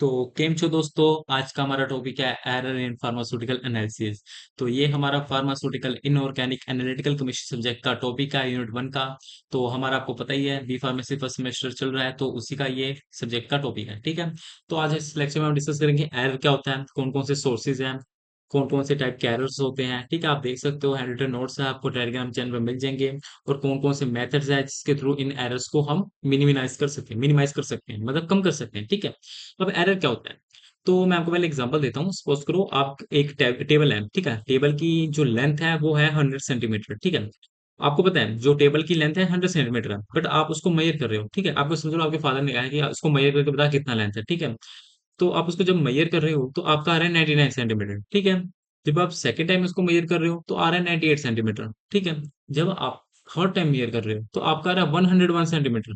तो केम छो दोस्तों। आज का हमारा टॉपिक है एरर इन फार्मास्यूटिकल एनालिसिस। तो ये हमारा pharmaceutical inorganic analytical chemistry subject का टॉपिक है, यूनिट 1 का। तो हमारा आपको पता ही है, बी फार्मेसी फर्स्ट सेमेस्टर चल रहा है, तो उसी का ये सब्जेक्ट का टॉपिक है। ठीक है। तो आज इस लेक्चर में हम डिस्कस करेंगे एरर क्या होता है, कौन कौन से सोर्सेज हैं, कौन कौन से टाइप के एरर्स होते हैं। ठीक है, आप देख सकते हो हैंड रिटन नोट्स है, आपको टेलीग्राम चैनल पर मिल जाएंगे। और कौन कौन से मेथड्स है जिसके थ्रू इन एरर्स को हम मिनिमाइज कर सकते हैं, मतलब कम कर सकते हैं। ठीक है। अब एरर क्या होता है, तो मैं आपको पहले एग्जांपल देता हूँ। सपोज करो आप एक टेबल है, ठीक है। टेबल की जो लेंथ है वो है 100 सेंटीमीटर। ठीक है। आपको पता है जो टेबल की लेंथ है 100 सेंटीमीटर है, बट आप उसको मेजर कर रहे हो। ठीक है, आपको समझ लो आपके फादर ने कहा है कि उसको मेजर करके बता कितना लेंथ है। ठीक है। तो आप उसको जब मेजर कर रहे हो तो आपका आ रहा है 99 सेंटीमीटर। ठीक है। जब आप सेकंड टाइम उसको मेजर कर रहे हो तो आ रहा है 98 सेंटीमीटर। ठीक है। जब आप थर्ड टाइम मेजर कर रहे हो तो आपका आ रहा है 101 सेंटीमीटर।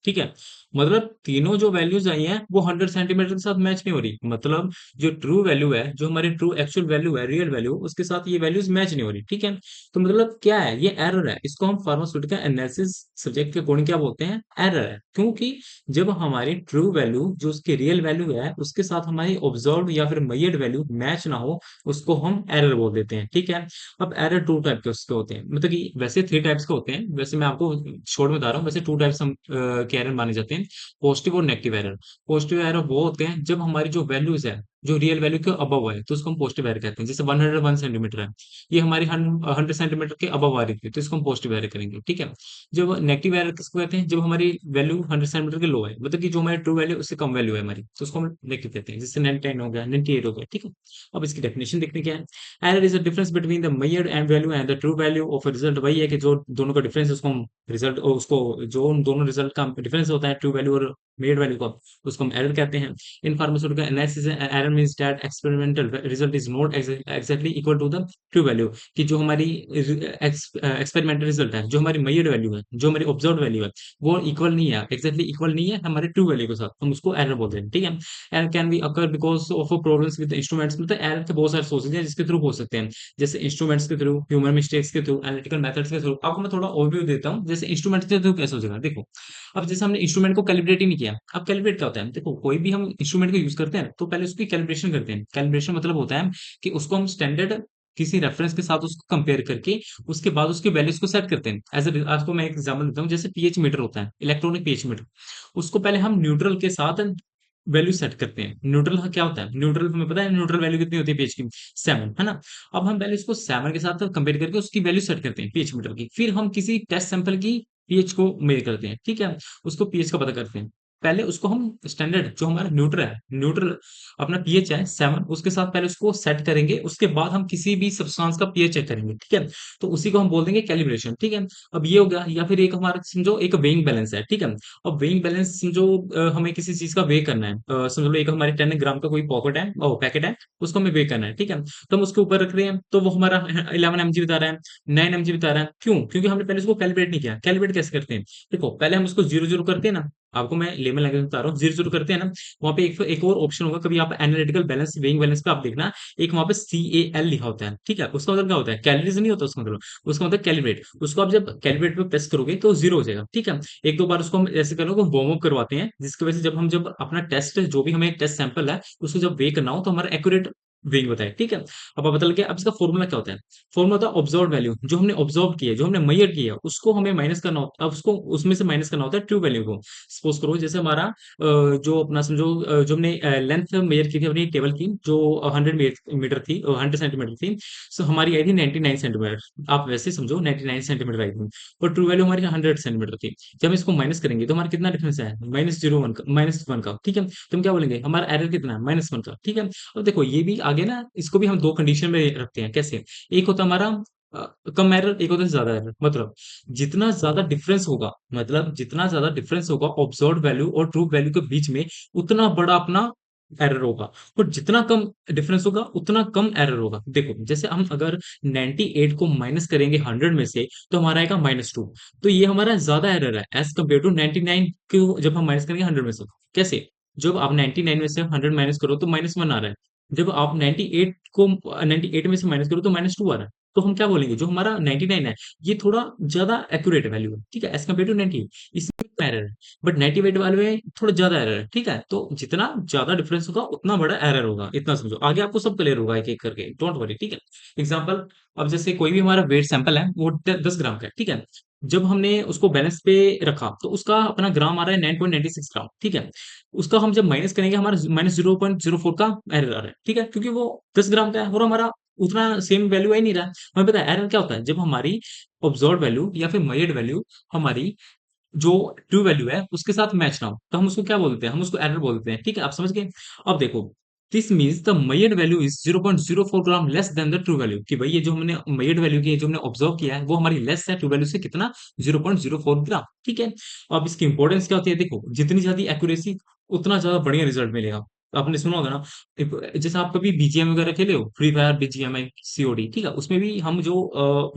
ठीक है। मतलब तीनों जो वैल्यूज आई हैं वो 100 सेंटीमीटर के साथ मैच नहीं हो रही। मतलब जो ट्रू वैल्यू है, जो हमारी ट्रू एक्चुअल वैल्यू है, रियल वैल्यू, उसके साथ ये वैल्यूज मैच नहीं हो रही। ठीक है। तो मतलब क्या है, ये एरर है। इसको हम फार्मास्यूटिकल एनालिसिस सब्जेक्ट के अकॉर्डिंग क्या बोलते हैं, एरर है। क्योंकि जब हमारी ट्रू वैल्यू जो उसकी रियल वैल्यू है उसके साथ हमारी ऑब्जर्व या फिर मेजर्ड वैल्यू मैच ना हो, उसको हम एरर बोल देते हैं। ठीक है। अब एरर टू टाइप के उसके होते हैं, मतलब कि वैसे थ्री टाइप्स के होते हैं। वैसे मैं आपको शॉर्ट में बता रहा हूँ, वैसे टू टाइप्स हम के एरर माने जाते हैं, पॉजिटिव और नेगेटिव एरर। पॉजिटिव एरर वो होते हैं जब हमारी जो वैल्यूज है, जो रियल वैल्यू के अबव है, तो उसको हम पॉजिटिव एरर कहते हैं। जैसे 101 सेंटीमीटर है, ये हमारी 100 सेंटीमीटर के अबव आ रही थी, तो इसको हम पॉजिटिव एरर करेंगे। ठीक है। जब नेगेटिव एरर किसको कहते हैं, जब हमारी वैल्यू 100 सेंटीमीटर के लो है, मतलब कि जो हमारी ट्रू वैल्यू उससे कम वैल्यू है हमारी, तो उसको हम नेगेटिव कहते हैं। जैसे 99 हो गया, 98 हो गया। ठीक है। अब इसकी डेफिनेशन देखने क्या है। Error is the difference between the measured and value and the true value of a result. वही है कि जो दोनों का डिफरेंस है उसको हम रिजल्ट, उसको जो उन दोनों रिजल्ट का डिफरेंस होता है ट्रू वैल्यू और मेजर्ड वैल्यू का, उसको हम एरर कहते हैं। In pharmaceutical analysis error means that experimental result is not exactly equal to the true value. कि जो हमारी एक्सपेरिमेंटल रिजल्ट है, जो हमारी मेजर्ड वैल्यू है, जो हमारी ऑब्जर्व वैल्यू है, वो इक्वल नहीं है, एग्जैक्टली इक्वल नहीं है हमारे ट्रू वैल्यू के साथ, हम उसको एरर बोलते हैं। ठीक है। Error can be occur because of problems with instruments. मतलब एरर के बहुत सारे सोर्सेज हैं जिसके थ्रू हो सकते हैं, जैसे इंस्ट्रूमेंट्स के थ्रू, ह्यूमन मिस्टेक्स के थ्रू, एनालिटिकल मेथड्स के थ्रू। आपको मैं थोड़ा ओवरव्यू देता हूँ, जैसे इंस्ट्रूमेंट्स के थ्रू कैसे हो जाएगा, देखो। अब जैसे हमने इंस्ट्रूमेंट को कैलिब्रेट ही नहीं किया। अब कैलिब्रेट क्या होता है, देखो कोई भी हम इंस्ट्रूमेंट को यूज करते हैं तो पहले उसकी कैलिब्रेशन करते हैं। कैलिब्रेशन मतलब होता है कि उसको हम स्टैंडर्ड किसी रेफरेंस के साथ उसको कंपेयर करके उसके बाद उसकी वैल्यूज को सेट करते हैं। एज आपको मैं एक एग्जांपल देता हूँ, जैसे पीएच मीटर होता है, इलेक्ट्रॉनिक पीएच मीटर। उसको पहले हम न्यूट्रल के साथ वैल्यू सेट करते हैं। न्यूट्रल क्या होता है, न्यूट्रल हमें पता है न्यूट्रल वैल्यू कितनी होती है पीएच की, 7 है ना। अब हम पहले इसको 7 के साथ कंपेयर करके उसकी वैल्यू सेट करते हैं पीएच मीटर की, फिर हम किसी टेस्ट सैंपल की पीएच को मेजर करते हैं। ठीक है। उसको पीएच का पता करते हैं। पहले उसको हम स्टैंडर्ड जो हमारा न्यूट्रल है, न्यूट्रल अपना पीएच है 7, उसके साथ पहले उसको सेट करेंगे, उसके बाद हम किसी भी सब्सटेंस का पीएच चेक करेंगे। ठीक है। तो उसी को हम बोल देंगे कैलिब्रेशन। ठीक है। अब ये हो गया। या फिर एक हमारा समझो एक वेइंग बैलेंस है। ठीक है। अब वेइंग बैलेंस समझो हमें किसी चीज का वे करना है। समझ लो एक हमारे 10 ग्राम का कोई पॉकेट है, पैकेट है, उसको हमें वे करना है। ठीक है। तो हम उसके ऊपर रख रहे हैं तो वो हमारा 11 mg बता रहा है, 9 mg बता रहा है। क्यों? क्योंकि हमने पहले उसको कैलिब्रेट नहीं किया। कैलिब्रेट कैसे करते हैं, देखो पहले हम उसको जीरो जीरो करते हैं ना। आपको मैं लेमन लैंग्वेज में बता रहा हूँ, जीरो जीरो करते हैं ना। वहां पे एक और ऑप्शन होगा, कभी आप एनालिटिकल बैलेंस वेइंग बैलेंस पे आप देखना, एक वहां पे CAL लिखा होता है। ठीक है। उसका मतलब क्या होता है, कैलोरीज नहीं होता उसका मतलब, उसका मतलब कैलिब्रेट। उसको आप जब कैलिब्रेट पे प्रेस करोगे तो जीरो हो जाएगा। ठीक है। एक दो बार उसको हम ऐसे करोगे, वार्म अप करवाते हैं, जिसकी वजह से जब अपना टेस्ट जो भी हमें टेस्ट सैंपल है उसको जब वे करना हो तो हमारा एक्यूरेट वेइंग बताए। ठीक है। अब आप बता लगे। अब इसका फॉर्मूला क्या होता है, फॉर्मूला होता है ऑब्जर्व वैल्यू, जो हमने ऑब्जर्व किया है, जो हमने मेजर किया है, उसको हमें माइनस करना होता है। अब उसको उसमें से माइनस करना होता है ट्रू वैल्यू को। सपोज करो जैसे हमारा जो अपना समझो जो हमने लेंथ मेजर की थी अपनी टेबल की, जो 100 मीटर थी, 100 सेंटीमीटर थी। सो हमारी आई थी 99 सेंटीमीटर। आप वैसे समझो 99 सेंटीमीटर आई थी, और ट्रू वैल्यू हमारी 100 सेंटीमीटर थी। जब हम इसको माइनस करेंगे तो हमारा कितना डिफरेंस है, -0 1 का, -1 का। ठीक है। तो हम क्या बोलेंगे, हमारा एरर कितना है, -1 का। ठीक है। अब देखो ये भी आगे ना, इसको भी हम दो कंडीशन में रखते हैं। कैसे, एक होता है हमारा कम एरर, एक होता है ज्यादा एरर। मतलब जितना ज्यादा डिफरेंस होगा, मतलब जितना ज्यादा डिफरेंस होगा ऑब्जर्व वैल्यू और ट्रू वैल्यू के बीच में, उतना बड़ा अपना एरर होगा। और जितना कम डिफरेंस होगा उतना कम एरर होगा। देखो जैसे हम अगर 98 को माइनस करेंगे 100 में से, तो हमारा आएगा -2। तो ये हमारा ज्यादा एरर है एज कम्पेयर टू 99 को जब हम माइनस करेंगे 100 में से। कैसे, जब आप 99 में से 100 माइनस करो तो -1 आ रहा है। जब आप 98 को 98 में से माइनस करो तो -2 आ रहा है। तो हम क्या बोलेंगे, जो हमारा 99 है, ये थोड़ा ज़्यादा एक्यूरेट वैल्यू है, ठीक है? एज़ कम्पेयर टू 90, इसमें कम एरर है, बट 98 वाले में थोड़ा ज़्यादा एरर है, ठीक है? तो जितना ज़्यादा डिफरेंस होगा, उतना बड़ा एरर होगा, इतना समझो। आगे आपको सब क्लियर होगा एक-एक करके, डोंट वरी, ठीक है? एग्ज़ाम्पल, अब जैसे कोई भी हमारा वेट सैंपल है, वो 10 ग्राम का है, ठीक है? जब हमने उसको बैलेंस पे रखा, तो उसका अपना ग्राम आ रहा है 9.96 ग्राम, ठीक है? उसका हम जब माइनस करेंगे, हमारा माइनस 0.04 का एरर आ रहा है, ठीक है? क्योंकि वो 10 ग्राम का है और हमारा उतना सेम वैल्यू आ ही नहीं रहा है। हमें पता है एरर क्या होता है, जब हमारी ऑब्जर्व्ड वैल्यू या फिर मेजर्ड वैल्यू हमारी जो ट्रू वैल्यू है उसके साथ मैच ना हो, तो हम उसको क्या बोलते हैं, हम उसको एरर बोलते हैं, ठीक है? आप समझ गए? अब देखो, this means the measured value is 0.04 gram less than the true value, कि भाई ये जो हमने मेजर्ड वैल्यू की है, जो हमने ऑब्जर्व किया है, वो हमारी लेस है ट्रू वैल्यू से कितना, 0.04 ग्राम, ठीक है? अब इसकी इंपॉर्टेंस क्या होती है, देखो, जितनी ज्यादा एक्यूरेसी, उतना ज्यादा बढ़िया रिजल्ट मिलेगा। आपने सुना होगा ना, जैसे आप कभी बीजीएम वगैरह खेले हो, फ्री फायर, बीजीएमआई, सीओडी, ठीक है? उसमें भी हम जो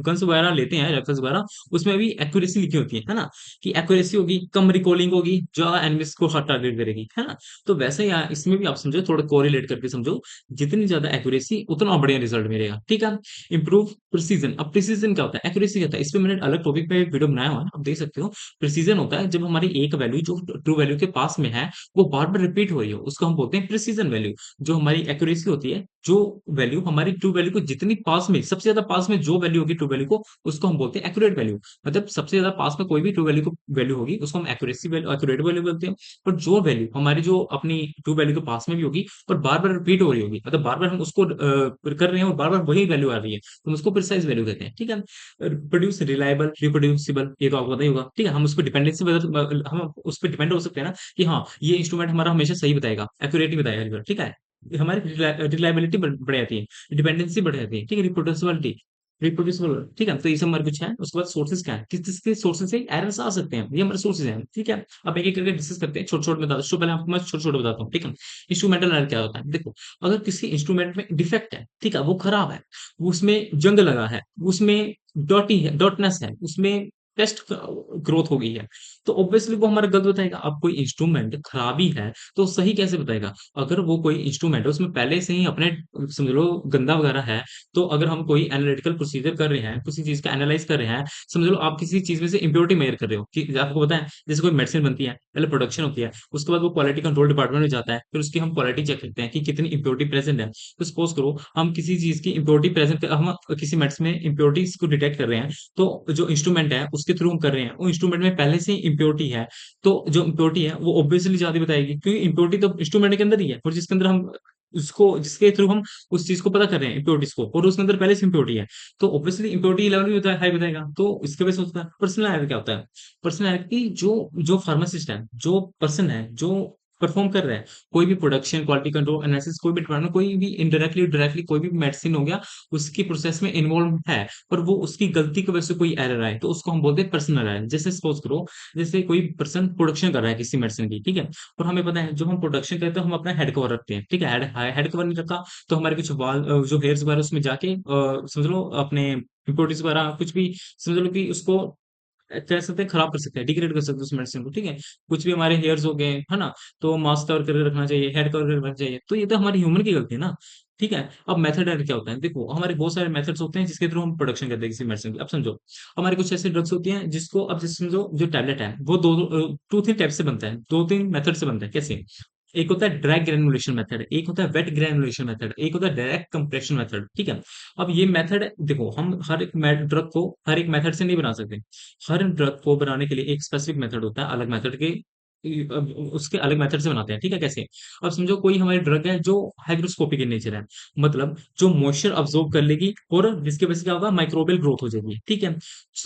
गन्स वगैरह लेते हैं, राइफल्स वगैरह, उसमें भी एक्यूरेसी लिखी होती है ना? कि एक्यूरेसी होगी, कम रिकॉलिंग होगी, ज्यादा एनिमीज को हट टारगेट करेगी, है ना? तो वैसे ही यहाँ इसमें भी आप समझो, थोड़ा कोरिलेट करके समझो, जितनी ज्यादा एक्यूरेसी उतना बढ़िया रिजल्ट मिलेगा, ठीक है? Improve precision. अब प्रिसीजन क्या होता है, एक्यूरेसी क्या होता है, इस पे मैंने अलग टॉपिक पे वीडियो बनाया हुआ है, आप देख सकते हो। प्रिसीजन होता है जब हमारी एक वैल्यू जो ट्रू वैल्यू के पास में है, वो बार बार रिपीट हो रही हो, उसको हम बोलते हैं प्रिसीजन वैल्यू। जो हमारी एक्यूरेसी होती है, जो वैल्यू हमारी ट्रू वैल्यू को जितनी पास में, सबसे ज्यादा पास में जो वैल्यू होगी ट्रू वैल्यू को, उसको हम बोलते हैं एक्यूरेट वैल्यू। मतलब सबसे ज्यादा पास में कोई भी ट्रू वैल्यू को वैल्यू होगी, उसको हम एक्यूरेसी वैल्यू, एक्यूरेट वैल्यू बोलते हैं। पर जो वैल्यू हमारी, जो अपनी ट्रू वैल्यू के पास में भी होगी, पर बार बार रिपीट हो रही होगी, मतलब बार बार हम उसको कर रहे हैं और बार बार वही वैल्यू आ रही है, तो हम उसको प्रिसाइज वैल्यू कहते हैं, ठीक है? प्रोड्यूस रिलायबल, रिप्रोड्यूसिबल, ये तो आपको पता ही होगा, ठीक है? हम उस पर डिपेंडेंसी बदल, हम उस पर डिपेंड हो सकते हैं ना, कि हाँ, ये इंस्ट्रूमेंट हमारा हमेशा सही बताएगा, एक्यूरेट ही बताएगा, ठीक है? हमारी रिलायबिलिटी बढ़ जाती है, डिपेंडेंसी बढ़ जाती है, ठीक है? रिप्रोड्यूसिबिलिटी, रिप्रोड्यूसिबल, ठीक है? तो ये सब हमारे कुछ है। उसके बाद सोर्सेज क्या है, किस किसके सोर्सेज से एरर्स आ सकते हैं, ये हमारे सोर्सेज हैं, ठीक है? अब एक एक करके डिस्कस करते हैं, छोटे छोटे बताता हूँ। पहले आपको मैं छोटे छोटे बताता हूँ, ठीक है? इंस्ट्रूमेंटल एरर क्या होता है, देखो, अगर किसी इंस्ट्रूमेंट में डिफेक्ट है, ठीक है, वो खराब है, उसमें जंग लगा है, उसमें डॉटी है, डॉटनेस है, उसमें टेस्ट ग्रोथ हो गई है, तो ऑब्वियसली वो हमारा गलत बताएगा। अब कोई इंस्ट्रूमेंट खराबी है, तो सही कैसे बताएगा? अगर वो कोई इंस्ट्रूमेंट है, उसमें पहले से ही अपने, समझ लो, गंदा वगैरह है, तो अगर हम कोई एनालिटिकल प्रोसीजर कर रहे हैं, किसी चीज का एनालाइज कर रहे हैं, समझ लो आप किसी चीज में से इम्प्योरिटी मेजर कर रहे हो, कि आपको पता है, जैसे कोई मेडिसिन बनती है, पहले प्रोडक्शन होती है, उसके बाद वो क्वालिटी कंट्रोल डिपार्टमेंट में जाता है, फिर उसकी हम क्वालिटी चेक करते हैं कि कितनी इम्प्योरिटी प्रेजेंट है। तो सपोज करो हम किसी चीज की इम्प्योरिटी प्रेजेंट, हम किसी मेडिसिन में इम्प्योरिटीज को डिटेक्ट कर रहे हैं, तो जो इंस्ट्रूमेंट है उसके थ्रू हम कर रहे हैं, वो इंस्ट्रूमेंट में पहले से ही इम्प्योरिटी है, तो जो इम्प्योरिटी है वो ऑब्वियसली ज्यादा बताएगी, क्योंकि इम्प्योरिटी तो इंस्ट्रूमेंट के अंदर ही है, और जिसके अंदर हम उसको, जिसके थ्रू हम उस चीज को पता कर रहे हैं, इम्प्योरिटीज को, और उसके अंदर पहले से इम्प्योरिटी है, तो ऑब्वियसली इम्प्योरिटी लेवल भी होता है, हाई बताएगा। तो इसके वजह से होता है। पर्सनल एरर क्या होता है, पर्सनल एरर की, जो जो फार्मासिस्ट है, जो पर्सन है, जो परफॉर्म कर रहा है, कोई भी प्रोडक्शन, क्वालिटी कंट्रोल, एनालिसिस, कोई भी डिपार्टमेंट, कोई भी इनडायरेक्टली डायरेक्टली कोई भी मेडिसिन हो गया, उसकी प्रोसेस में इन्वॉल्व है, पर वो उसकी गलती की वजह से कोई एरर आए, तो उसको हम बोलते हैं पर्सनल एरर। जैसे सपोज करो, जैसे कोई पर्सन प्रोडक्शन कर रहा है किसी मेडिसिन की, ठीक है? और हमें पता है, जब हम प्रोडक्शन करते हैं, हम अपना हेड कवर रखते हैं, ठीक है? हेड कवर नहीं रखा, तो हमारे कुछ बाल, जो हेयर्स वगैरह उसमें जाके, समझ लो अपने इम्प्योरिटीज वगैरह कुछ भी, समझ लो कि उसको कह सकते हैं, खराब कर सकते हैं, डिग्रेड कर सकते हैं उस मेडिसिन को, ठीक है? कुछ भी हमारे हेयर्स हो गए, है ना? तो मास्क कवर करके रखना चाहिए, हेड कवर करके रखना चाहिए, तो ये तो हमारी ह्यूमन की गलती है ना, ठीक है? अब मेथड एरर क्या होता है, देखो, हमारे बहुत सारे मेथड्स होते हैं जिसके थ्रू हम प्रोडक्शन करते हैं किसी मेडिसिन की। अब समझो, हमारे कुछ ऐसे ड्रग्स होती हैं जिसको, अब जैसे समझो, जो टैबलेट है, वो दो, टू थ्री टाइप से बनता है, दो तीन मेथड से बनता है। कैसे? एक होता है ड्राई ग्रेनुलेशन मेथड, एक होता है वेट ग्रेनुलेशन मेथड, एक होता है डायरेक्ट कंप्रेशन मेथड, ठीक है? अब ये मेथड, देखो, हम हर एक ड्रग को हर एक मेथड से नहीं बना सकते। हर ड्रग को बनाने के लिए एक स्पेसिफिक मेथड होता है, अलग मेथड के, उसके अलग मेथड से बनाते हैं, ठीक है? कैसे? अब समझो कोई हमारी ड्रग है जो हाइग्रोस्कोपिक इन नेचर है, मतलब जो मॉइस्चर अब्सॉर्ब कर लेगी, और जिसके वजह से क्या होगा, माइक्रोबियल ग्रोथ हो जाएगी, ठीक है?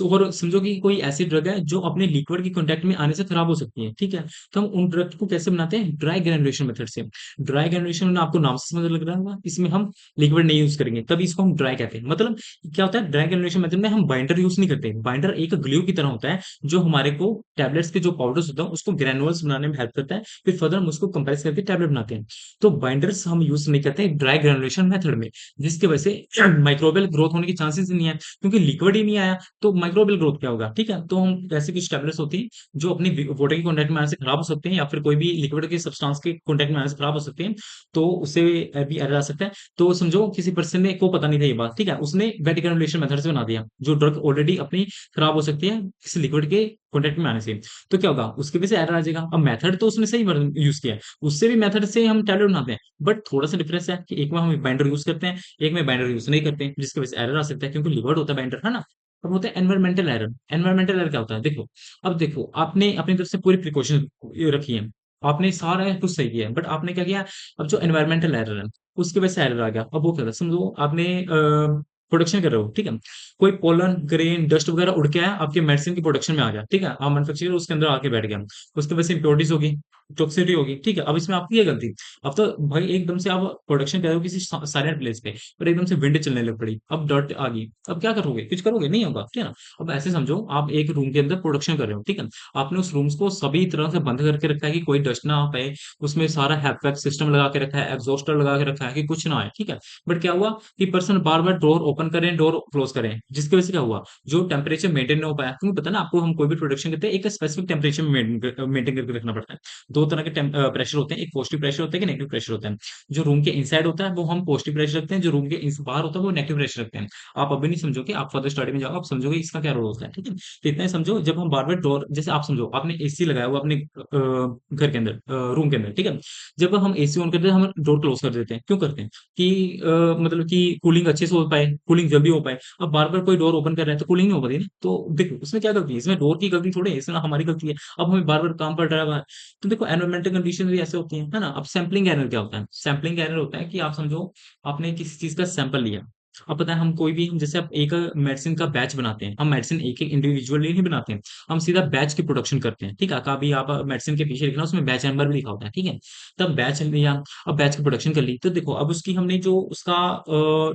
और समझो कि कोई ऐसी ड्रग है जो अपने लिक्विड के कांटेक्ट में आने से खराब हो सकती है, ठीक है? तो हम उन ड्रग को कैसे बनाते हैं, ड्राई ग्रेनुलेशन मेथड से। ड्राई ग्रेनुलेशन, आपको नाम से समझ लग रहा होगा, इसमें हम लिक्विड नहीं यूज करेंगे, तभी इसको हम ड्राई कहते हैं। मतलब क्या होता है, ड्राई ग्रेनुलेशन मेथड में हम बाइंडर यूज नहीं करते। बाइंडर एक ग्लू की तरह होता है, जो हमारे को टैबलेट्स के जो पाउडर्स होता है उसको ग्रेनुलेट ग्रेनुल्स बनाने में हेल्प करता है, फिर फर्दर हम उसको कंप्रेस करके टैबलेट बनाते हैं। तो बाइंडर्स हम यूज़ नहीं करते हैं ड्राई ग्रेनुलेशन मेथड में, जिसकी वजह से माइक्रोबियल ग्रोथ होने के चांसेस ही नहीं है, क्योंकि लिक्विड ही नहीं आया, तो माइक्रोबियल ग्रोथ क्या होगा, ठीक है? तो हम ऐसी कुछ टैबलेट्स होती हैं, जो अपनी वाटर के कॉन्टैक्ट में आने से खराब हो सकते हैं, या फिर कोई भी लिक्विड के सब्सटेंस के कॉन्टैक्ट में आने से खराब हो सकते हैं, तो उससे भी एरर आ सकता है। तो समझो किसी पर्सन ने को पता नहीं था ये बात, ठीक है? उसने वेट ग्रेनुलेशन मेथड से बना दिया, जो ड्रग ऑलरेडी अपनी खराब हो सकती है किसी लिक्विड के कॉन्टैक्ट में आने से। तो क्या होगा? उसकी वजह से एरर आ जाएगा। अब मेथड तो उसने सही यूज़ किया है, उससे भी मेथड से हम टैबलेट बनाते हैं, बट थोड़ा-सा डिफरेंस है कि एक में हम बाइंडर यूज़ करते हैं, एक में बाइंडर यूज़ नहीं करते हैं, जिसकी वजह से एरर आ सकता है, क्योंकि लिक्विड होता है बाइंडर, है ना? अब होता है एनवायरमेंटल एरर। एनवायरमेंटल एरर क्या होता है? देखो, अब देखो आपने अपनी तरफ से पूरी प्रिकॉशन ये रखी है, आपने सारा कुछ सही किया है, बट आपने क्या किया, अब जो एनवायरमेंटल एरर है, उसकी वजह से एरर आ गया। अब वो क्या था, समझो आपने प्रोडक्शन कर रहे हो, ठीक है? कोई पोलन, ग्रेन, डस्ट वगैरह उड़ के आया, आपके मेडिसिन की प्रोडक्शन में आ गया, ठीक है? आप मैन्युफैक्चरर उसके अंदर आके बैठ गया, उसकी वजह से इम्प्योरिटीज़ होगी, टॉक्सिसिटी होगी, ठीक है? अब इसमें आपकी क्या गलती? अब तो भाई एकदम से आप प्रोडक्शन कर रहे हो किसी साइलेंट प्लेस पे, और एकदम से विंड चलने लग पड़ी, अब डर्ट आ गई, अब क्या करोगे? कुछ करोगे? नहीं होगा, ठीक है ना? अब ऐसे समझो आप एक रूम के अंदर प्रोडक्शन कर रहे हो, ठीक है? आपने उस रूम्स को सभी तरह से बंद करके रखा है कि कोई डस्ट ना आ पाए, उसमें सारा हैपवैक सिस्टम लगा के रखा है, एग्जॉस्टर लगा के रखा है कि कुछ ना आए, ठीक है? बट क्या हुआ कि पर्सन बार-बार डोर ओपन करें, डोर क्लोज करें, जिसकी वजह से क्या हुआ, जो टेम्परेचर मेंटेन नहीं हो पाया, क्योंकि पता है ना आपको, हम कोई भी प्रोडक्शन करते हैं एक स्पेसिफिक टेम्परेचर में मेंटेन करके रखना पड़ता है। दो तरह के प्रेशर होते हैं, एक पॉजिटिव प्रेशर होता है, एक नेगेटिव प्रेशर होता है। जो रूम के इनसाइड होता है वो हम पॉजिटिव प्रेशर रखते हैं, जो रूम के बाहर होता है वो नेगेटिव प्रेशर रखते हैं। आप अभी नहीं समझोगे, आप फर्दर स्टडी में जाओगे, आप समझोगे इसका क्या रोल होता है, ठीक है? तो इतना ही समझो, जब हम बार बार डोर, जैसे आप समझो आपने एसी लगाया हुआ अपने घर के अंदर, रूम के अंदर, ठीक है? जब हम एसी ऑन करते हैं, हम डोर क्लोज कर देते हैं, क्यों करते हैं? कि मतलब कि कूलिंग अच्छे से हो पाए, कूलिंग जल्दी हो पाए। अब बार-बार कोई डोर ओपन कर रहा है तो कूलिंग नहीं हो पाती ना। तो देखो उसमें क्या गलती है? इसमें डोर की गलती थोड़ी है, इसमें हमारी गलती है। अब हमें बार-बार काम पड़ रहा है। तो देखो एनवायरमेंटल कंडीशन भी ऐसे होती हैं, है ना? अब सैंपलिंग एरर क्या होता है? सैंपलिंग एरर होता है कि आप समझो आपने किसी चीज़ का सैंपल लिया। अब पता है हम कोई भी, हम जैसे आप एक मेडिसिन का बैच बनाते हैं, हम मेडिसिन एक-एक इंडिविजुअली नहीं बनाते हैं। हम सीधा बैच की प्रोडक्शन करते हैं, ठीक है? कभी आप मेडिसिन के पीछे लिखना उसमें बैच नंबर भी लिखा होता है, ठीक है? तब बैच लिया, अब बैच की प्रोडक्शन कर ली, तो देखो अब उसकी हमने जो उसका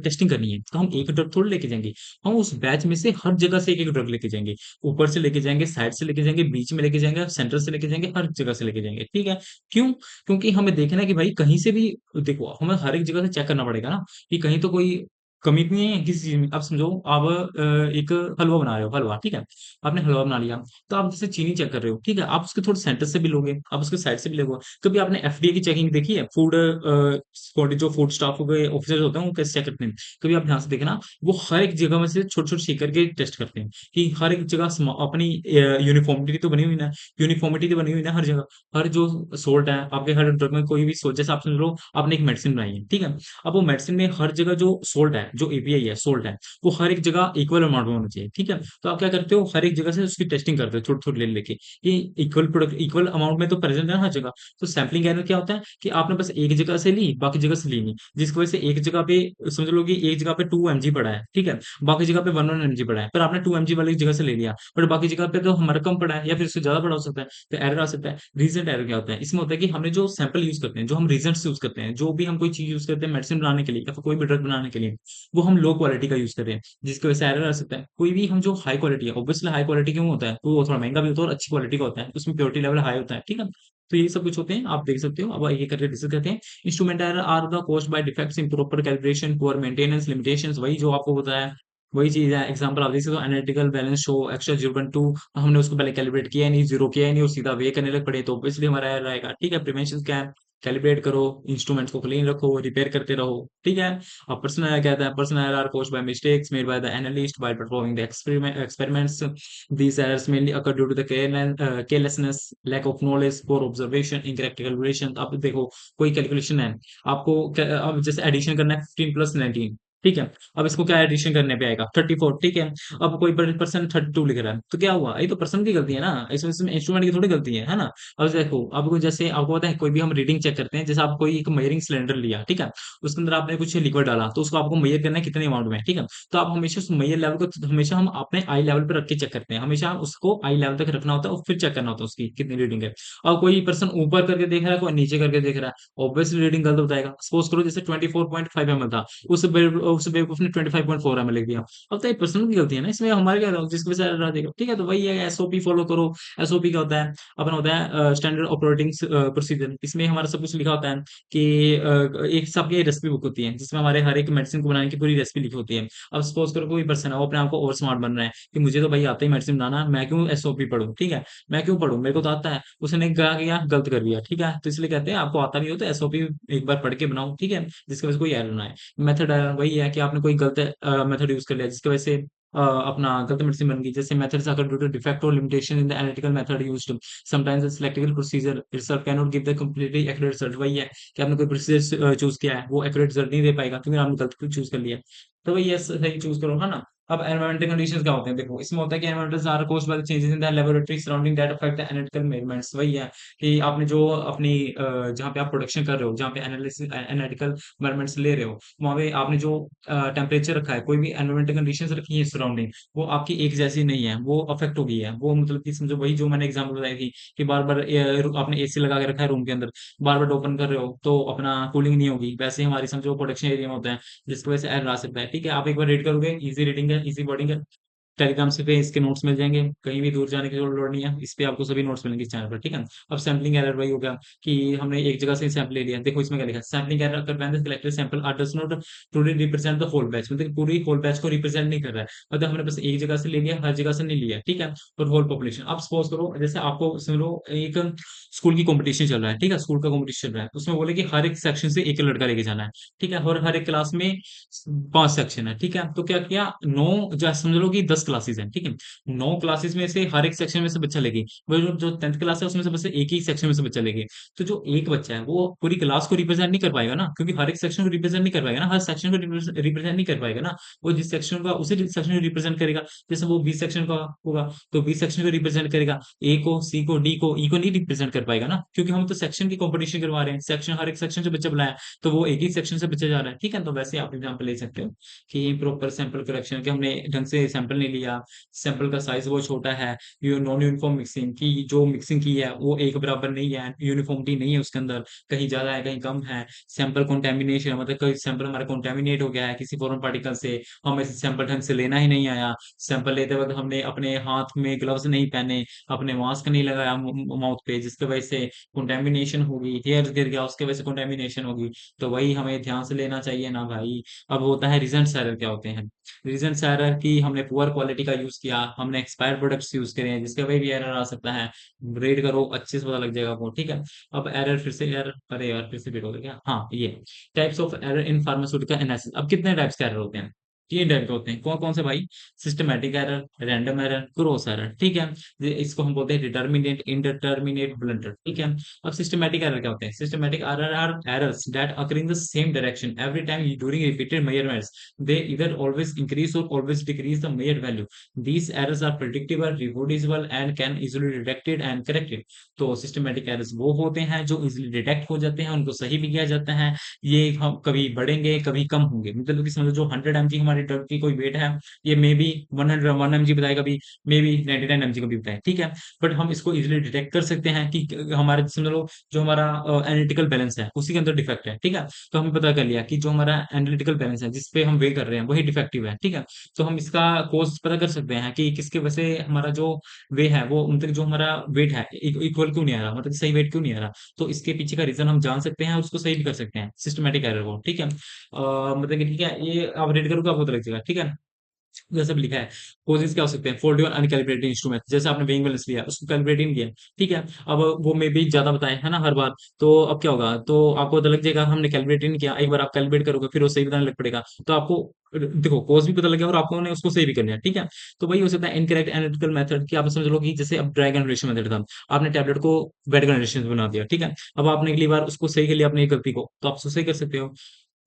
टेस्टिंग करनी है, तो हम एक ड्रग थोड़ी लेके जाएँगे, हम उस बैच में से हर जगह से एक-एक ड्रग लेके जाएँगे। ऊपर से लेके जाएँगे, साइड से लेके जाएँगे, बीच में लेके जाएँगे, सेंटर से लेके जाएँगे, हर जगह से लेके जाएँगे, ठीक है? क्यों? क्योंकि हमें देखना है कि भाई कहीं से भी, देखो हमें हर एक जगह से चेक करना पड़ेगा ना, कि कहीं तो कोई कमी तो नहीं है किसी चीज़ में। अब समझो आप एक हलवा बना रहे हो, हलवा, ठीक है? आपने हलवा बना लिया, तो आप जैसे चीनी चेक कर रहे हो, ठीक है? आप उसके थोड़े सेंटर से भी लोगे, आप उसके साइड से भी लोगे। कभी आपने एफडीए की चेकिंग देखी है? जो फूड स्टाफ के ऑफिसर्स होते हैं, वो कैसे चेक करते हैं? कभी आप ध्यान से देखना, वो हर एक जगह में से छोटे-छोटे छील करके टेस्ट करते हैं, कि हर एक जगह अपनी यूनिफ़ॉर्मिटी तो बनी हुई ना, यूनिफ़ॉर्मिटी तो बनी हुई ना हर जगह। हर जो सोल्ट है, आपके हर ड्रग में कोई भी सोल्ट, जैसे आप समझ लो आपने एक मेडिसिन बनाई है, ठीक है? अब वो मेडिसिन में हर जगह जो सोल्ट है, जो एपीआई है, सोल्ट है, वो हर एक जगह इक्वल अमाउंट में होना चाहिए, ठीक है? तो आप क्या करते हो, हर एक जगह से उसकी टेस्टिंग करते हो छोटे-छोटे ले लेके, कि इक्वल अमाउंट में तो प्रेज़ेंट है ना हर जगह। तो सैंपलिंग एरर क्या होता है कि आपने बस एक जगह से ली, बाकी जगह से ली नहीं। जिसकी वजह से एक जगह पे समझ लो कि एक जगह पे 2 एमजी पड़ा है, ठीक है? बाकी जगह पे 1 एमजी पड़ा है, पर आपने 2 एमजी वाली जगह से ले लिया, बट बाकी जगह पे तो हमारा कम पड़ा है, या फिर उससे ज़्यादा पड़ा हो सकता है, तो एरर आ सकता है। रीजेंट एरर क्या होता है? इसमें होता है कि हमने जो सैंपल यूज़ करते हैं, जो हम रीजेंट्स यूज़ करते हैं, जो भी हम कोई चीज़ यूज़ करते हैं मेडिसिन बनाने के लिए या फिर कोई भी ड्रग बनाने के लिए, वो हम लो क्वालिटी का यूज़ कर रहे हैं, जिसकी वजह से एरर आ सकता है। कोई भी हम जो हाई क्वालिटी है, ऑब्वियसली हाई क्वालिटी क्यों होता है? तो वो थोड़ा महँगा भी होता है और अच्छी क्वालिटी का होता है, उसमें प्योरिटी लेवल हाई होता है, ठीक है? तो ये सब कुछ होते हैं, आप देख सकते हो। अब ये करके डिस्कस करते हैं। Instrument error are the caused by defects in proper calibration, poor maintenance, limitations, वही जो आपको बताया, वही चीज़ है। एग्ज़ाम्पल आप देख सकते हो, एनालिटिकल बैलेंस शो एक्स्ट्रा 0.2, हमने उसको पहले कैलिब्रेट किया ही नहीं, 0 किया ही नहीं और सीधा वे करने लग पड़े, तो ऑब्वियसली हमारा एरर आएगा, ठीक है? प्रिवेंशन क्या है? कैलिब्रेट करो, इंस्ट्रूमेंट्स को क्लीन रखो, रिपेयर करते रहो, ठीक है? और पर्सनल एरर कहता है, personal error are caused by mistakes made by the analyst while performing the experiments. These errors mainly occur due to the carelessness, lack of knowledge, poor observation, incorrect calculation. अब देखो कोई calculation है, आपको अब जैसे addition करना है 15 plus 19, ठीक है? अब इसको क्या एडिशन करने पे आएगा 34, ठीक है? अब कोई पर्सन 32 लिख रहा है, तो क्या हुआ? ये तो पर्सन की गलती है ना, इसमें इंस्ट्रूमेंट की थोड़ी गलती है ना? अब देखो, अब जैसे आपको पता है कोई भी हम रीडिंग चेक करते हैं, जैसे आप कोई एक मेजरिंग सिलेंडर लिया, ठीक है? उसके अंदर आपने कुछ लिक्विड डाला, तो उसको आपको मेजर करना है कितने अमाउंट में, ठीक है? तो आप हमेशा उस मेजर लेवल को हमेशा हम अपने आई लेवल पे रख के चेक करते हैं, हमेशा उसको आई लेवल तक रखना होता है और फिर चेक करना होता है उसकी कितनी रीडिंग है। और कोई पर्सन ऊपर करके देख रहा है, कोई नीचे करके देख रहा है, ऑब्वियसली रीडिंग गलत बताएगा। सपोज करो जैसे 24.5 ml था, उस उस बेवकूफ ने 25.4 ml लिख दिया। अब तो ये पर्सनल की गलती है ना, इसमें हमारे क्या था, जिसकी वजह से एरर आ जाएगा। ठीक है, तो वही है, एसओपी फॉलो करो। एसओपी क्या होता है? अपना होता है स्टैंडर्ड ऑपरेटिंग प्रोसीजर। इसमें हमारा सब कुछ लिखा होता है कि एक हिसाब की रेसिपी बुक होती है जिसमें हमारे हर एक मेडिसिन को बनाने की पूरी रेसिपी लिखी होती है। अब सपोज करो कोई पर्सन है, वो अपने आप को ओवर स्मार्ट बन रहा है कि मुझे तो भाई आता ही मेडिसिन बनाना, मैं क्यों एसओपी पढूं? ठीक है, मैं क्यों पढूं, मेरे को तो आता है। उसने क्या किया, गलत कर दिया। ठीक है, तो इसलिए कहते हैं आपको आता भी हो तो एसओपी एक बार पढ़ के बनाओ। ठीक है, जिसकी वजह से कोई एरर ना आए। मेथड एरर वही है कि आपने कोई गलत मेथड यूज कर लिया जिसकी वजह से अपना गलत मेडिसिन बन गई। जैसे मेथड्स अगर ड्यू टू डिफेक्ट और limitation in the analytical method used, sometimes the selectable procedure itself cannot give the completely accurate result. वही है कि आपने कोई प्रोसीजर चूज किया है, वो एक्यूरेट रिजल्ट नहीं दे पाएगा क्योंकि आपने गलत चूज कर लिया। तो वही है, सही चूज करो, है ना। अब एनवायरमेंटल कंडीशंस क्या होते हैं? देखो, इसमें होता है कि environmental are caused by the changes in the laboratory surrounding that affect the analytical measurements. वही है कि आपने जो अपनी जहाँ पे आप प्रोडक्शन कर रहे हो, जहाँ पे एनालिसिस एनालिटिकल मेजरमेंट्स ले रहे हो, वहाँ पे आपने जो टेम्परेचर रखा है, कोई भी एनवायरमेंटल कंडीशंस रखी है सराउंडिंग, वो आपकी एक जैसी नहीं है, वो अफेक्ट हो गई है। वो मतलब कि समझो वही जो मैंने एग्जांपल बताई थी कि बार बार आपने एसी लगा के रखा है रूम के अंदर, बार बार ओपन कर रहे हो तो अपना कूलिंग नहीं होगी। वैसे ही हमारी समझो प्रोडक्शन एरिया में होता है जिसकी वजह से एरर आ सकता है। ठीक है, आप एक बार रीड करोगे, इजी रीडिंग है, इजी बॉडिंग है। टेलीग्राम से पे इसके नोट्स मिल जाएंगे, कहीं भी दूर जाने की लोड नहीं है, इस पे आपको सभी नोट्स मिलेंगे इस चैनल पर। ठीक है, अब सैम्पलिंग एरर वही हो गया कि हमने एक जगह से सैंपल ले लिया। देखो इसमें क्या लिखा है, sampling error occur when the collected sample are does not truly represent the whole batch. मतलब पूरी होल बैच को रिप्रेजेंट नहीं कर रहा है, मतलब हमने बस एक जगह से ले लिया, हर जगह से नहीं लिया। ठीक है, और होल पॉपुलेशन। अब सपोज करो जैसे आपको समझो एक स्कूल की कंपटीशन चल रहा है। ठीक है, स्कूल का कंपटीशन चल रहा है, उसमें बोले कि हर एक सेक्शन से एक लड़का लेके जाना है। ठीक है, और हर एक क्लास में 5 सेक्शन है। ठीक है, तो क्या किया, 9, जैसे समझ लो कि 10 क्लासेस हैं। ठीक है, 9 क्लासेस में से हर एक सेक्शन में से बच्चा लेगी। वो जो 10th क्लास है उसमें से बस एक ही सेक्शन में से बच्चा लेगी। तो जो एक बच्चा है वो पूरी क्लास को रिप्रेजेंट नहीं कर पाएगा ना, क्योंकि हर एक सेक्शन को रिप्रेजेंट नहीं कर पाएगा ना, हर सेक्शन को रिप्रेजेंट नहीं कर पाएगा ना। वो जिस सेक्शन का उसी सेक्शन को रिप्रेजेंट करेगा। जैसे वो 20 सेक्शन का होगा तो 20 सेक्शन को रिप्रेजेंट करेगा, ए को, सी को, डी को, ई को नहीं रिप्रेजेंट कर पाएगा ना, क्योंकि हम तो सेक्शन की कॉम्पिटिशन करवा रहे हैं। सेक्शन, हर एक सेक्शन से बच्चा बुलाया तो वो एक ही सेक्शन से बच्चा जा रहा है। ठीक है, तो वैसे आप एग्जाम्पल ले सकते हो कि प्रॉपर सैंपल कलेक्शन, कि हमने ढंग से सैंपल नहीं लिया, सैंपल का साइज वो छोटा है, नॉन यूनिफॉर्म मिक्सिंग की, जो मिक्सिंग की है वो एक बराबर नहीं है, यूनिफॉर्मिटी नहीं है उसके अंदर, कहीं ज्यादा है कहीं कम है। सैंपल कॉन्टेमिनेशन, मतलब कोई सैंपल हमारा कॉन्टेमिनेट हो गया है किसी फॉरेन पार्टिकल से, हमें सैंपल ढंग से लेना ही नहीं आया, सैंपल लेते वक्त हमने अपने हाथ में ग्लव्स नहीं पहने, अपने मास्क नहीं लगाया माउथ पे, जिसकी वजह से कंटेमिनेशन होगी, हेयर गिर गया उसके वजह से कंटेमिनेशन होगी। तो वही हमें ध्यान से लेना चाहिए ना भाई। अब होता है रिजल्ट एरर, क्या होते हैं रीजंस एरर? की हमने पुअर क्वालिटी का यूज किया, हमने एक्सपायर्ड प्रोडक्ट्स यूज करे हैं जिसके वजह भी एरर आ सकता है। रीड करो अच्छे से पता लग जाएगा आपको। ठीक है, अब एरर फिर से, एरर, अरे यार फिर से रीड हो गया क्या? हाँ, ये types of error in pharmaceutical analysis. अब कितने टाइप्स के एरर होते हैं? 3 टाइप के होते हैं। कौन कौन से भाई? Systematic error, random error, cross error. ठीक है, इसको हम बोलते हैं डिटर्मिनेट, इंडिटर्मिनेट, ब्लंडर। ठीक है, अब सिस्टमैटिक एरर क्या होते हैं? Systematic error are errors that occur in the same direction every time during repeated measurements. They either always increase or always decrease the measured value. These errors are predictable, reproducible, and can easily detected and corrected. तो systematic errors वो होते हैं जो easily detect हो जाते हैं, उनको सही भी किया जाता है। ये हम कभी बढ़ेंगे कभी कम होंगे, मतलब कि समझो जो 100 mg हमारी ड्रग की कोई वेट है, ये मे बी 101 mg बताए, कभी मे बी 99 mg कभी बताए। ठीक है, बट हम इसको इजिली डिटेक्ट कर सकते हैं कि हमारे समझ लो जो हमारा एनालिटिकल बैलेंस है उसी के अंदर डिफेक्ट है। ठीक है, तो हमने पता कर लिया कि जो हमारा एनालिटिकल बैलेंस है जिस पे हम वे कर रहे हैं वही डिफेक्टिव है। ठीक है, तो हम इसका कोज पता कर सकते हैं कि किसके वजह से हमारा जो वे है वो, मतलब जो हमारा वेट है इक्वल क्यों नहीं आ रहा, मतलब सही वेट क्यों नहीं आ रहा। तो इसके पीछे का रीजन हम जान सकते हैं और उसको सही भी कर सकते हैं, सिस्टमेटिक एरर को। ठीक है, मतलब कि ठीक है, ये आप रेड करोगे आपको पता लग जाएगा। ठीक है, जैसे भी लिखा है, कोजेस क्या हो सकते हैं? फॉल्टी और अनकैलिब्रेटेड इंस्ट्रूमेंट, जैसे आपने वेइंग बैलेंस लिया उसको कैलिब्रेट नहीं किया। ठीक है, अब वो मे भी ज्यादा बताए है ना हर बार, तो अब क्या होगा, तो आपको पता लग जाएगा हमने कैलिब्रेट नहीं किया, एक बार आप कैलिब्रेट करोगे फिर वो सही बताने लग पड़ेगा, तो आपको देखो कोज भी पता लग गया और आपको ने उसको सही भी कर लिया। ठीक है, तो वही हो सकता है इनकरेक्ट एनालिटिकल मेथड, कि आप समझ लो कि जैसे अब ड्राई जनरेशन मेथड था, आपने टैबलेट को वेट जनरेशन बना दिया। ठीक है, अब आपने अगली बार उसको सही कर लिया अपनी गलती को, तो आप उसको सही कर सकते हो।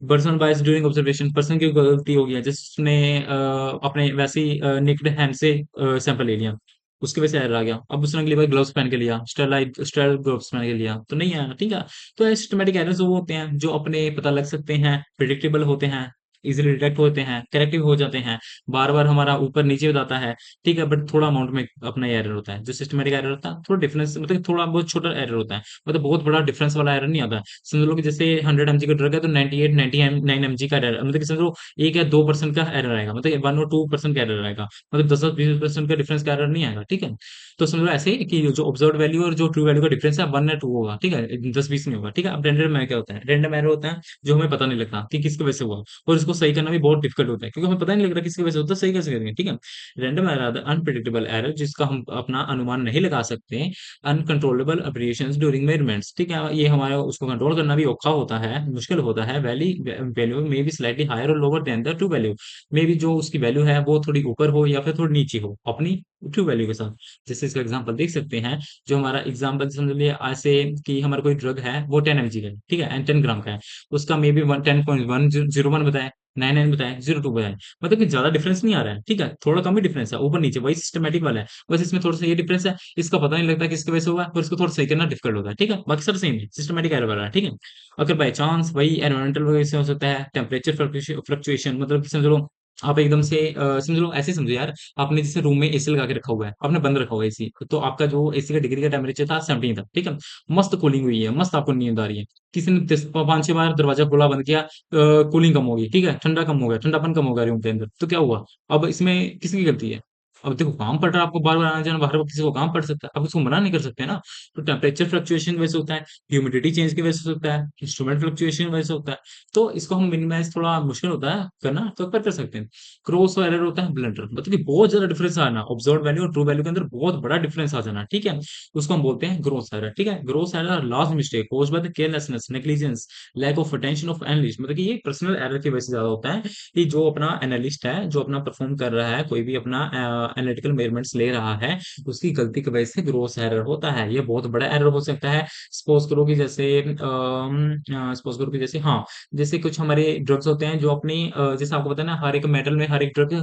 पर्सन बायस ड्यूरिंग ऑब्जर्वेशन, पर्सन की गलती हो गई है जिसने अपने वैसे ही निक्ड हैंड से सैंपल ले लिया, उसकी वजह से एरर आ गया। अब उसने अगली बार ग्लव्स पहन के लिया, स्टेराइल ग्लव्स पहन के लिया तो नहीं आया। ठीक है, तो सिस्टमेटिक एरर्स वो होते हैं जो अपने पता लग सकते हैं, प्रिडिक्टेबल होते हैं, इजीली डिटेक्ट होते हैं, करेक्टिव हो जाते हैं, बार बार हमारा ऊपर नीचे बताता है, ठीक है, बट थोड़ा अमाउंट में अपना एरर होता है। जो सिस्टमेटिक एरर होता है थोड़ा डिफरेंस, मतलब कि थोड़ा बहुत छोटा एरर होता है, मतलब बहुत बड़ा डिफरेंस वाला एरर नहीं आता। समझ लो कि जैसे 100 mg का ड्रग है तो 98 99 mg का एरर, मतलब कि समझ लो 1 या 2% का एरर आएगा, मतलब 1 और 2% का एरर आएगा, मतलब 10-20% का डिफरेंस का एरर नहीं आएगा, ठीक है। तो समझ लो ऐसे ही कि जो ऑब्जर्व वैल्यू और जो ट्रू वैल्यू का डिफरेंस है 1 या 2 होगा, ठीक है, 10-20 नहीं होगा, ठीक है। अब रैंडम एरर क्या होता है? रैंडम एरर होता है जो हमें पता नहीं लगता कि किसकी वजह से हुआ, और इसको सही करना भी बहुत डिफिकल्ट होता है क्योंकि हमें पता नहीं लग रहा किसकी वजह से होता है, सही कैसे करेंगे, ठीक है। रैंडम एरर अनप्रिडिक्टेबल एरर जिसका हम अपना अनुमान नहीं लगा सकते, अनकंट्रोलेबल अब्रिएशंस ड्यूरिंग मेजरमेंट्स, ठीक है। ये हमारा उसको कंट्रोल करना भी औखा होता है, मुश्किल होता है। Value may be slightly higher और lower than the true value, may be जो उसकी वैल्यू है वो थोड़ी ऊपर हो या फिर थोड़ी नीचे हो अपनी ट्रू वैल्यू के साथ। जैसे इसका एग्जांपल देख सकते हैं, जो हमारा एग्जांपल समझ लिए ऐसे कि हमारा कोई ड्रग है वो 10 mg का है, ठीक है, एंड 10 ग्राम का है, उसका मे बी 10.101 बताए, 99 बताए, 02 बताए, मतलब कि ज्यादा डिफरेंस नहीं आ रहा है, ठीक है, थोड़ा कम ही डिफरेंस है, ऊपर नीचे वही सिस्टमेटिक वाला है, बस इसमें थोड़ा सा ये डिफरेंस है, इसका पता नहीं लगता कि इसकी वजह से हुआ है, और इसको थोड़ा सही करना डिफिकल्ट होता है, ठीक है, बाकी सब सेम है, सिस्टमेटिक एरर वाला है, ठीक है। अगर बाई चांस वही एनवायरमेंटल वजह से हो सकता है, टेम्परेचर फ्लक्चुएशन, मतलब कि समझ लो आप एकदम से समझ लो, ऐसे समझो यार, आपने जैसे रूम में एसी लगा के रखा हुआ है, आपने बंद रखा हुआ है एसी, तो आपका जो एसी का डिग्री का टेम्परेचर था 17 था, ठीक है, मस्त कूलिंग हुई है, मस्त आपको नींद आ रही है, किसी ने 5-6 बार दरवाजा खोला बंद किया, कूलिंग कम होगी, ठीक है, ठंडा कम हो गया, ठंडापन कम हो गया रूम के अंदर, तो क्या हुआ? अब इसमें किसकी गलती है? अब देखो काम पड़ रहा है आपको, बार बार आना जाना बाहर, किसी को काम पड़ सकता है, अब उसको मना नहीं कर सकते ना। तो टेम्परेचर फ्लक्चुएशन वजह से होता है, ह्यूमिडिटी चेंज की वजह से होता है, इंस्ट्रूमेंट फ्लक्चुएशन वजह से होता है, तो इसको हम मिनिमाइज थोड़ा मुश्किल होता है करना, तो कर सकते हैं। क्रॉस एरर होता है ब्लंडर, मतलब कि बहुत ज्यादा डिफरेंस आना ऑब्जर्व वैल्यू और ट्रू वैल्यू के अंदर, बहुत बड़ा डिफरेंस आ जाना, ठीक है, उसको हम बोलते हैं ग्रोस एरर, ठीक है। Gross error last mistake caused by the carelessness, negligence, lack of attention of analyst, मतलब कि ये पर्सनल एरर की वजह से ज्यादा होता है, कि जो अपना एनालिस्ट है, जो अपना परफॉर्म कर रहा है, कोई भी अपना एनालिटिकल मेजरमेंट्स ले रहा है, उसकी गलती की वजह से ग्रोस एरर होता है। ये बहुत बड़ा एरर हो सकता है। सपोज करो कि जैसे सपोज करो कि जैसे हाँ, जैसे कुछ हमारे ड्रग्स होते हैं जो अपनी जैसे आपको पता है ना, हर एक मेटल में हर एक ड्रग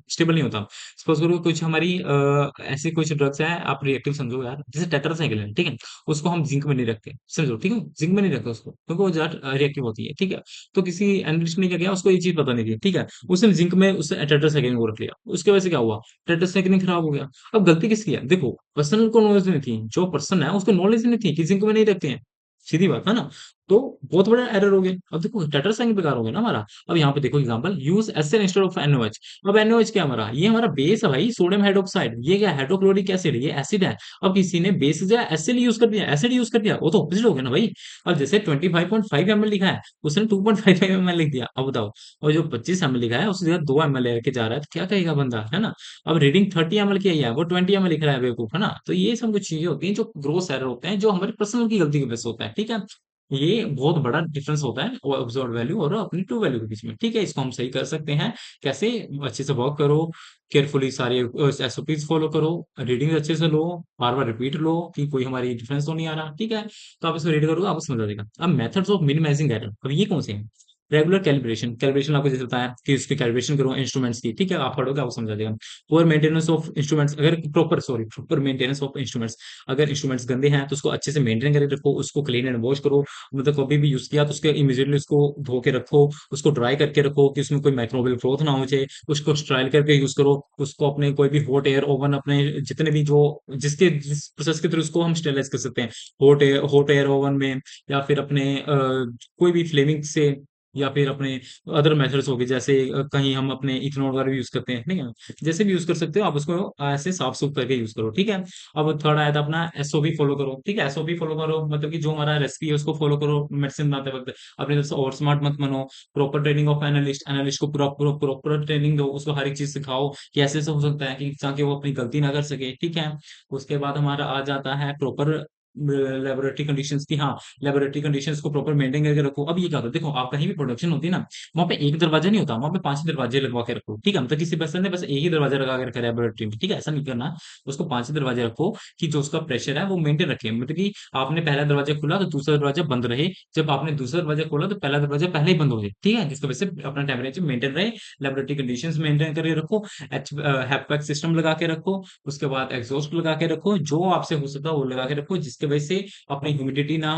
स्टेबल नहीं होता। सपोज करो कुछ हमारी ऐसी कुछ ड्रग्स है, आप रिएक्टिव समझो यार, जैसे टेट्रासाइक्लिन है, ठीक है, उसको हम जिंक में नहीं रखते, समझो, ठीक है, जिंक में नहीं रखते उसको क्योंकि वो ज्यादा रिएक्टिव होती है, ठीक है। तो किसी एनालिस्ट ने क्या किया, उसको ये चीज पता नहीं थी, ठीक है, उसने जिंक में उस टेट्रासाइक्लिन को रख लिया, उसके वजह से क्या हुआ? टेट्रासाइक्लिन खराब हो गया। अब गलती किसकी है? देखो, पर्सन को नॉलेज नहीं थी, जो पर्सन है उसको नॉलेज नहीं थी कि जिंक में नहीं रखते हैं, सीधी बात है ना। तो बहुत बड़ा एरर हो गया। अब देखो टेट्रासाइक्लिन बेकार हो गया ना हमारा। अब यहाँ पे देखो example, use SL instead of NOH. अब एनओएच क्या हमारा? ये हमारा बेस है भाई, सोडियम हाइड्रोक्साइड, ये क्या हाइड्रोक्लोरिक एसिड, ये एसिड है। अब किसी ने बेस की जगह एसिड यूज कर दिया, एसिड यूज कर दिया, वो तो ऑपोजिट हो गया ना भाई। अब जैसे 25.5 ml लिखा है, उसने 2.55 ml लिख दिया, अब बताओ। और जो 25 ml लिखा है उसकी जगह 2 ml लेके जा रहा है, तो क्या कहेगा बंदा, है ना। अब रीडिंग 30 ml की आई है, वो 20 ml लिख रहा है, बेवकूफ, है ना। तो ये सब कुछ चीजें होती हैं जो ग्रोस एरर होते हैं, जो हमारी पर्सनल की गलती की वजह से होता है, ठीक है। ये बहुत बड़ा डिफरेंस होता है ऑब्जर्व वैल्यू और अपनी ट्रू वैल्यू के बीच में, ठीक है। इसको हम सही कर सकते हैं कैसे? अच्छे से वर्क करो, केयरफुली सारे एसओपीज फॉलो करो, रीडिंग अच्छे से लो, बार बार रिपीट लो कि कोई हमारी डिफरेंस तो नहीं आ रहा, ठीक है। तो आप इसको रीड करोगे, आपको समझ आ जाएगा। अब मेथड्स ऑफ मिनिमाइजिंग एरर, अब ये कौन से हैं? रेगुलर कैलिब्रेशन, कैलिब्रेशन आपको जैसे बताया कि उसकी कैलिब्रेशन करो इंस्ट्रूमेंट्स की, ठीक है, आप पढ़ोगे आपको समझ आ जाएगा। पुअर मेंटेनेंस ऑफ इंस्ट्रूमेंट्स, अगर प्रॉपर मेंटेनेंस ऑफ इंस्ट्रूमेंट्स, अगर इंस्ट्रूमेंट्स गंदे हैं तो उसको अच्छे से मेंटेन करके रखो, उसको क्लीन एंड वॉश करो, मतलब कभी भी यूज किया तो उसके इमीडिएटली उसको धो के रखो, उसको ड्राई करके रखो कि उसमें कोई माइक्रोबियल ग्रोथ ना हो जाए, उसको स्ट्राइल करके यूज करो, उसको अपने कोई भी हॉट एयर ओवन, अपने जितने भी जो जिस प्रोसेस के थ्रू उसको हम स्टेरलाइज कर सकते हैं, हॉट एयर ओवन में, या फिर अपने कोई भी फ्लेमिंग से, या फिर अपने अदर मेथड्स हो गए, जैसे कहीं हम अपने इथेनॉल वगैरह भी यूज करते हैं, ठीक है, जैसे भी यूज कर सकते हो आप उसको, ऐसे साफ सुफ करके यूज करो, ठीक है। अब थर्ड आया था अपना एसओपी फॉलो करो, ठीक है, एसओपी फॉलो करो, मतलब कि जो हमारा रेसिपी है उसको फॉलो करो मेडिसिन बनाते वक्त, अपने तरफ से और स्मार्ट मत बनो। Proper training of analyst, analyst को प्रॉपर ट्रेनिंग दो, उसको हर एक चीज सिखाओ कि ऐसे ऐसे हो सकता है, कि ताकि वो अपनी गलती ना कर सके, ठीक है। उसके बाद हमारा आ जाता है प्रॉपर लेबोरेटरी कंडीशंस की, हाँ, लेबोरेटरी कंडीशंस को प्रॉपर मेंटेन करके रखो। अब ये क्या होता है, देखो आप कहीं भी प्रोडक्शन होती है ना, वहाँ पे एक दरवाजा नहीं होता, वहाँ पे 5 दरवाजे लगवा के रखो, ठीक है। मतलब किसी पर्सन ने बस एक ही दरवाजा लगा के रखा है लेबोरेटरी में, ठीक है, ऐसा नहीं करना। उसको 5 दरवाजे रखो कि जो उसका प्रेशर है वो मेंटेन रखे, मतलब कि आपने पहला दरवाजा खोला तो दूसरा दरवाजा बंद रहे, जब आपने दूसरा दरवाजा खोला तो पहला दरवाजा पहले ही बंद हो जाए, ठीक है, जिसकी वजह से अपना टेम्परेचर मेंटेन रहे, लेबोरेटरी कंडीशंस मेंटेन करके रखो। हैपवैक सिस्टम लगा के रखो, उसके बाद एग्जॉस्ट लगा के रखो, जो आपसे हो सकता है वो लगा के रखो, जिसके जिसकी वजह से अपनी ह्यूमिडिटी ना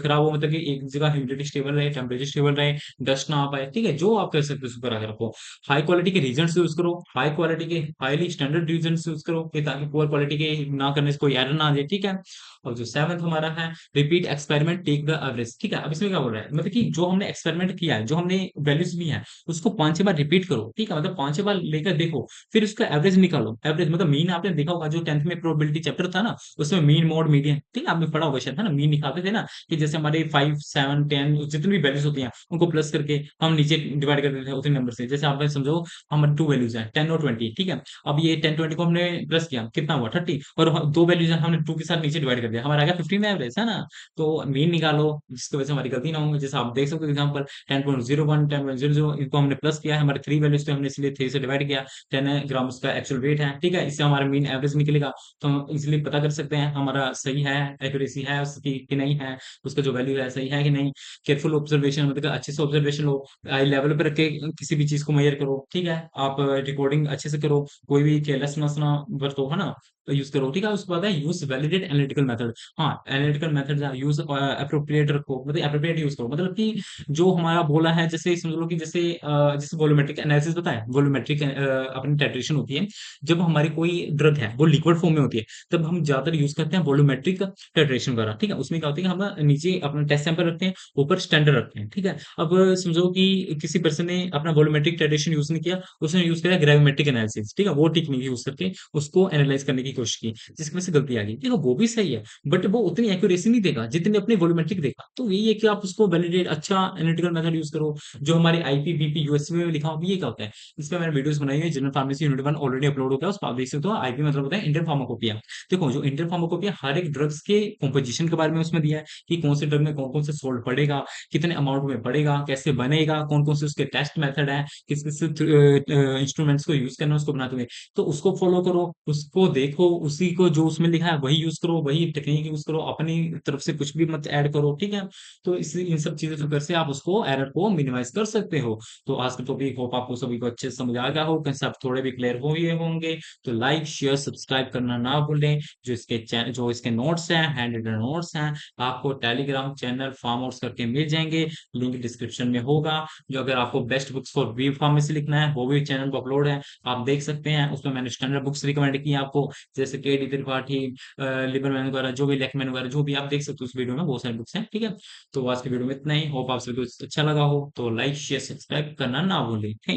खराब हो, मतलब कि एक जगह ह्यूमिडिटी स्टेबल रहे, टेम्परेचर स्टेबल रहे, डस्ट ना आ पाए, ठीक है? जो आप कर सकते हो उसको करा के रखो। हाई क्वालिटी के रीजन्स यूज करो, हाई क्वालिटी के हाईली स्टैंडर्ड रीजन्स यूज करो कि ताकि पुअर क्वालिटी के ना करने से कोई एरर ना आ जाए, ठीक है? और जो सेवंथ हमारा है, repeat experiment take the average, ठीक है? अब इसमें क्या बोल रहा है, मतलब कि जो हमने एक्सपेरिमेंट किया है, जो हमने वैल्यूज ली है, उसको 5-6 बार रिपीट करो, ठीक है? मतलब 5-6 बार लेकर देखो, फिर उसका एवरेज निकालो। एवरेज मतलब मीन, आपने देखा होगा जो 10th में प्रोबेबिलिटी चैप्टर था ना, उसमें मीन, मोड, मीडियन, ठीक है? आपने पढ़ा होगा शायद, है ना? मीन निकालते थे ना, कि जैसे हमारे 5, 7, 10 जितनी भी वैल्यूज होती हैं, उनको प्लस करके हम नीचे डिवाइड कर देते हैं उतने नंबर से। जैसे आपने समझो हमारे 2 वैल्यूज हैं, 10 और 20, ठीक है? अब ये 10, 20 को हमने प्लस किया, कितना हुआ? 30, और 2 वैल्यूज हैं, हमने 2 के साथ नीचे डिवाइड कर दिया, हमारा आ गया 15 एवरेज, है ना? तो मीन निकालो, जिसकी वजह से हमारी गलती ना हो। जैसे आप देख सकते हो एग्जांपल 10.01, 10.00, इनको हमने प्लस किया है, हमारे 3 वैल्यूज थे, हमने इसलिए 3 से डिवाइड किया। 10 ग्राम उसका एक्चुअल वेट है, ठीक है? इससे हमारा मीन एवरेज निकलेगा, तो हम इजिली पता कर सकते हैं हमारा सही है, एक्यूरेसी है उसकी कि नहीं है, उसका जो वैल्यू है सही है कि नहीं। केयरफुल ऑब्जर्वेशन, मतलब अच्छे से ऑब्जर्वेशन लो, आई लेवल पर रख के किसी भी चीज को मेजर करो, ठीक है? आप रिकॉर्डिंग अच्छे से करो, कोई भी केयरलेसनेस ना बरतो, है ना? तो यूज करो, ठीक है? उसके बाद है यूज वैलिडेट एनालिटिकल मेथड। हाँ, एनालिटिकल मेथड यूज अप्रोप्रिएट रखो, मतलब अप्रोप्रिएट यूज करो, मतलब कि जो हमारा बोला है, जैसे समझ लो कि जैसे वॉल्यूमेट्रिक एनालिसिस पता है, वॉल्यूमेट्रिक अपनी टाइट्रेशन होती है। जब हमारी कोई ड्रग है वो लिक्विड फॉर्म में होती है, तब हम ज्यादातर यूज करते हैं वॉल्यूमेट्रिक टाइट्रेशन वगैरह, ठीक है? उसमें क्या होता है कि हम नीचे अपना टेस्ट सैंपल रखते हैं, ऊपर स्टैंडर्ड रखते हैं, ठीक है? अब समझो कि किसी पर्सन ने अपना वॉल्यूमेट्रिक टाइट्रेशन यूज नहीं किया, उसने यूज किया ग्रेविमेट्रिक एनालिसिस, ठीक है? वो टेक्निक यूज करके उसको एनालाइज करने की कोशिश की, जिसकी वजह से गलती आ गई। देखो वो भी सही है, बट वो उतनी एक्यूरेसी नहीं देगा जितनी अपने वॉल्यूमेट्रिक देगा। तो यही है कि आप उसको वैलिडेट अच्छा एनालिटिकल मेथड यूज करो। जो हमारे आईपी बीपी यूएसपी में लिखा हो, ये क्या होता है, इस पे मैंने वीडियोस बनाई है, general pharmacy unit 1 already upload हो गया, उस पर आप देख सकते हो। आईपी मतलब होता है इंडियन फार्माकोपिया। देखो जो इंडियन फार्माकोपिया हर एक ड्रग्स के कॉम्पोजिशन के बारे में उसमें दिया है, कि कौन से ड्रग में कौन कौन से सोल्ट पड़ेगा, कितने अमाउंट में पड़ेगा, कैसे बनेगा, कौन कौन से उसके टेस्ट मेथड है, किस किस इंस्ट्रूमेंट्स को यूज करना है उसको बनाते हुए। तो उसको फॉलो करो, उसको देखो, उसी को जो उसमें लिखा है वही यूज करो, वही टेक्निक यूज करो, अपनी तरफ से कुछ भी मत ऐड करो, ठीक है? तो इस इन सब चीजों से कर से आप उसको एरर को मिनिमाइज कर सकते हो। तो आज का टॉपिक होप आपको सभी को अच्छे से समझ आ गया हो, कंसेप्ट थोड़े भी क्लियर हो गए होंगे। तो लाइक शेयर सब्सक्राइब करना ना भूलें। जो इसके नोट्स हैं, हैंड रिटन नोट्स हैं, आपको टेलीग्राम चैनल फार्म आउट्स करके मिल जाएंगे, लिंक डिस्क्रिप्शन में होगा। जो अगर आपको best books for B pharmacy लिखना है, वो भी चैनल पर अपलोड है, आप देख सकते हैं। उसमें मैंने स्टैंडर्ड बुक्स रिकमेंड की है आपको, जैसे के डी त्रिपाठी, लिबरमैन वगैरह, जो भी लेखमैन वगैरह, जो भी आप देख सकते हो उस वीडियो में, बहुत सारी बुक्स हैं, ठीक है? तो आज की वीडियो में इतना ही। होप आप सभी को अच्छा लगा हो, तो लाइक शेयर सब्सक्राइब करना ना भूलें। थैंक